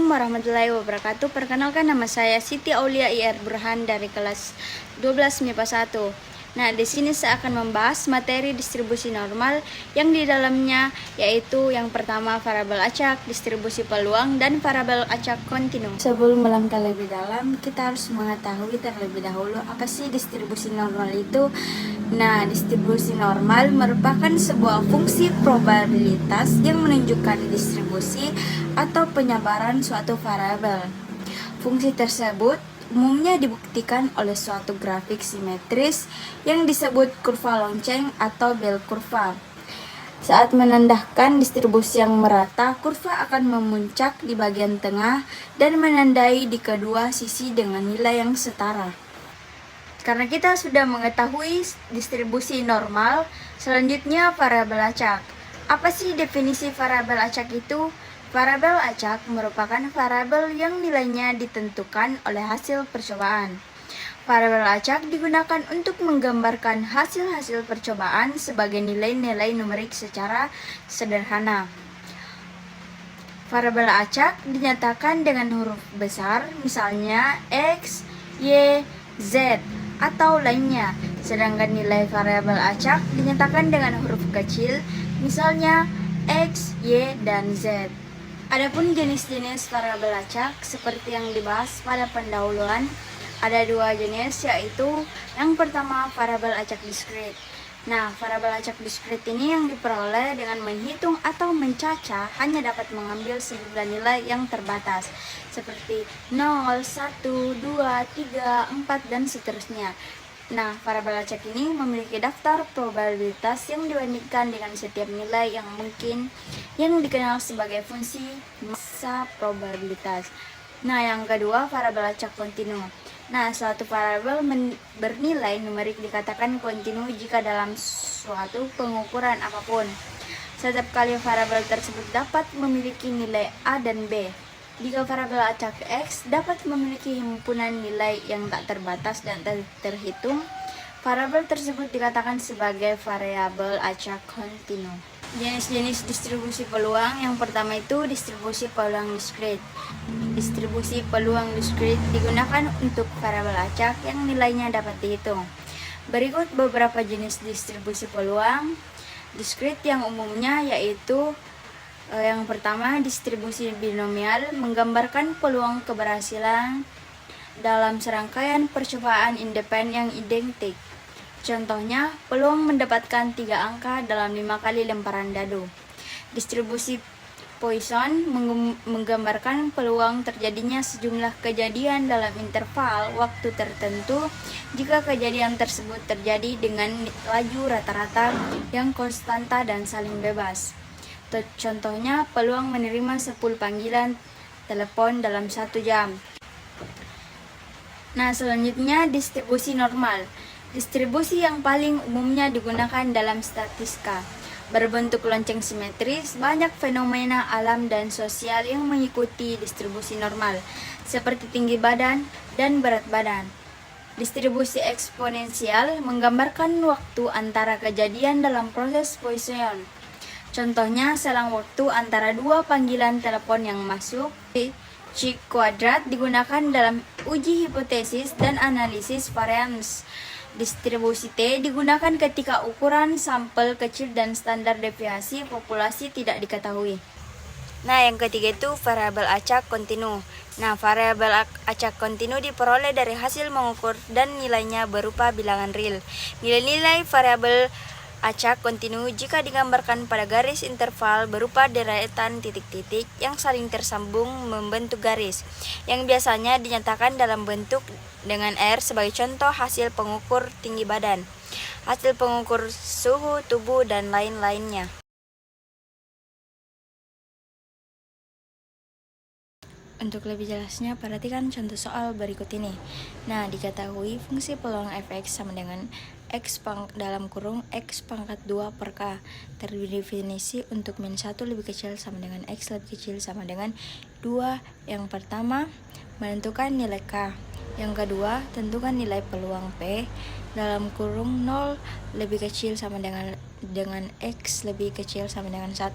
Assalamualaikum warahmatullahi wabarakatuh. Perkenalkan, nama saya Siti Aulia IR Burhan dari kelas 12 MIPA 1. Nah, di sini saya akan membahas materi distribusi normal yang di dalamnya yaitu yang pertama variabel acak, distribusi peluang, dan variabel acak kontinu. Sebelum melangkah lebih dalam, kita harus mengetahui terlebih dahulu apa sih distribusi normal itu. Nah, distribusi normal merupakan sebuah fungsi probabilitas yang menunjukkan distribusi atau penyebaran suatu variabel. Fungsi tersebut umumnya dibuktikan oleh suatu grafik simetris yang disebut kurva lonceng atau bell kurva. Saat menandakan distribusi yang merata, kurva akan memuncak di bagian tengah dan menandai di kedua sisi dengan nilai yang setara. Karena kita sudah mengetahui distribusi normal, selanjutnya variabel acak. Apa sih definisi variabel acak itu? Variabel acak merupakan variabel yang nilainya ditentukan oleh hasil percobaan. Variabel acak digunakan untuk menggambarkan hasil-hasil percobaan sebagai nilai-nilai numerik secara sederhana. Variabel acak dinyatakan dengan huruf besar, misalnya X, Y, Z, atau lainnya. Sedangkan nilai variabel acak dinyatakan dengan huruf kecil, misalnya X, Y, dan Z. Adapun jenis-jenis variabel acak seperti yang dibahas pada pendahuluan, ada dua jenis, yaitu yang pertama variabel acak diskrit. Nah, variabel acak diskrit ini yang diperoleh dengan menghitung atau mencaca hanya dapat mengambil sejumlah nilai yang terbatas, seperti 0, 1, 2, 3, 4, dan seterusnya. Nah, variabel acak ini memiliki daftar probabilitas yang dibandingkan dengan setiap nilai yang mungkin, yang dikenal sebagai fungsi massa probabilitas. Nah, yang kedua, variabel acak kontinu. Nah, suatu variabel bernilai numerik dikatakan kontinu jika dalam suatu pengukuran apapun, setiap kali variabel tersebut dapat memiliki nilai A dan B. Jika variabel acak X dapat memiliki himpunan nilai yang tak terbatas dan terhitung, variabel tersebut dikatakan sebagai variabel acak kontinu. Jenis-jenis distribusi peluang, yang pertama itu distribusi peluang diskrit. Distribusi peluang diskrit digunakan untuk variabel acak yang nilainya dapat dihitung. Berikut beberapa jenis distribusi peluang diskrit yang umumnya, yaitu yang pertama, distribusi binomial menggambarkan peluang keberhasilan dalam serangkaian percobaan independen yang identik. Contohnya, peluang mendapatkan 3 angka dalam 5 kali lemparan dadu. Distribusi Poisson menggambarkan peluang terjadinya sejumlah kejadian dalam interval waktu tertentu jika kejadian tersebut terjadi dengan laju rata-rata yang konstanta dan saling bebas. Contohnya, peluang menerima 10 panggilan telepon dalam 1 jam. Nah, selanjutnya distribusi normal. Distribusi yang paling umumnya digunakan dalam statistika. Berbentuk lonceng simetris, banyak fenomena alam dan sosial yang mengikuti distribusi normal, seperti tinggi badan dan berat badan. Distribusi eksponensial menggambarkan waktu antara kejadian dalam proses Poisson. Contohnya, selang waktu antara 2 panggilan telepon yang masuk. C kuadrat digunakan dalam uji hipotesis dan analisis varians. Distribusi T digunakan ketika ukuran sampel kecil dan standar deviasi populasi tidak diketahui. Nah, yang ketiga itu variabel acak kontinu. Nah, variabel acak kontinu diperoleh dari hasil mengukur dan nilainya berupa bilangan real. Nilai-nilai variabel acak kontinu jika digambarkan pada garis interval berupa deretan titik-titik yang saling tersambung membentuk garis, yang biasanya dinyatakan dalam bentuk dengan R sebagai contoh hasil pengukur tinggi badan, hasil pengukur suhu tubuh, dan lain-lainnya. Untuk lebih jelasnya, perhatikan contoh soal berikut ini. Nah, diketahui fungsi peluang fx sama dengan x dalam kurung x pangkat 2 per k. Terdefinisi untuk min 1 lebih kecil sama dengan x lebih kecil sama dengan 2. Yang pertama, menentukan nilai k. Yang kedua, tentukan nilai peluang p dalam kurung 0 lebih kecil sama dengan dengan X lebih kecil sama dengan 1.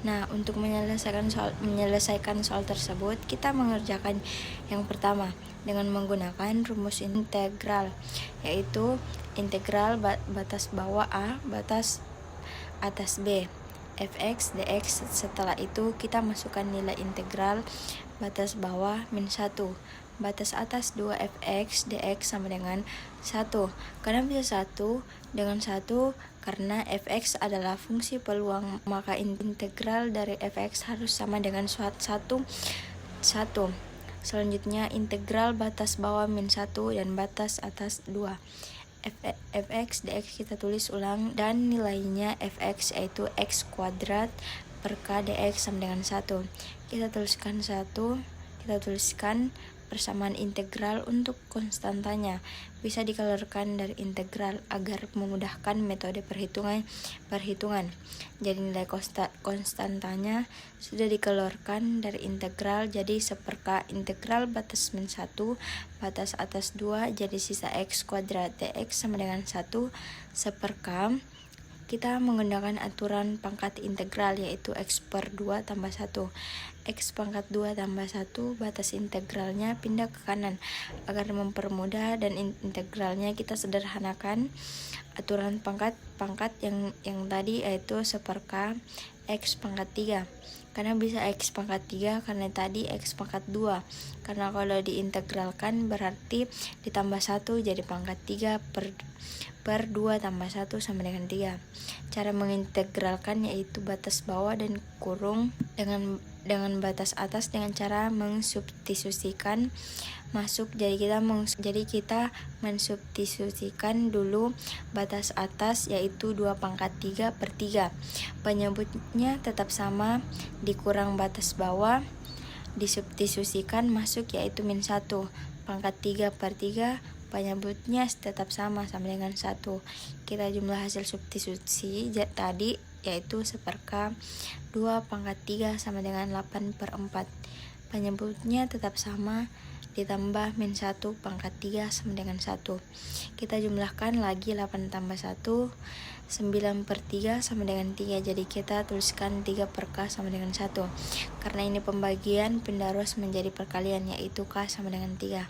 Nah, untuk menyelesaikan soal tersebut, kita mengerjakan yang pertama dengan menggunakan rumus integral, yaitu integral batas bawah A batas atas B fx dx. Setelah itu kita masukkan nilai integral batas bawah min 1 batas atas 2 fx dx sama dengan 1. Karena bisa 1 dengan 1 karena fx adalah fungsi peluang, maka integral dari fx harus sama dengan 1. Selanjutnya integral batas bawah min 1 dan batas atas 2 fx dx kita tulis ulang, dan nilainya fx yaitu x kuadrat per k dx sama dengan 1. Kita tuliskan persamaan integral untuk konstantanya. Bisa dikeluarkan dari integral agar memudahkan metode perhitungan. Jadi nilai konstantanya sudah dikeluarkan dari integral, jadi 1/k integral batas min 1 batas atas 2 jadi sisa x kuadrat dx sama dengan 1/k. Kita menggunakan aturan pangkat integral, yaitu x per 2 tambah 1. X pangkat 2 tambah 1, batas integralnya pindah ke kanan. Agar mempermudah dan integralnya kita sederhanakan aturan pangkat yang tadi, yaitu 1/k x pangkat 3. Karena bisa x pangkat 3 karena tadi x pangkat 2. Karena kalau diintegralkan berarti ditambah 1 jadi pangkat 3 per 2 tambah 1 sama dengan 3. Cara mengintegralkan yaitu batas bawah dan kurung dengan batas atas dengan cara mensubstitusikan masuk. Jadi kita mensubstitusikan dulu batas atas yaitu 2 pangkat 3 per 3. Penyebutnya tetap sama, dikurang batas bawah, disubstitusikan masuk yaitu min 1 pangkat 3 per 3. Penyebutnya tetap sama dengan 1. Kita jumlah hasil substitusi tadi yaitu 1/k 2 pangkat 3 sama dengan 8/4. Penyebutnya tetap sama, ditambah min 1 pangkat 3 sama dengan 1. Kita jumlahkan lagi 8 tambah 1 9/3 sama dengan 3. Jadi kita tuliskan 3/k sama dengan 1. Karena ini pembagian, pindah ruas menjadi perkalian, yaitu k sama dengan 3.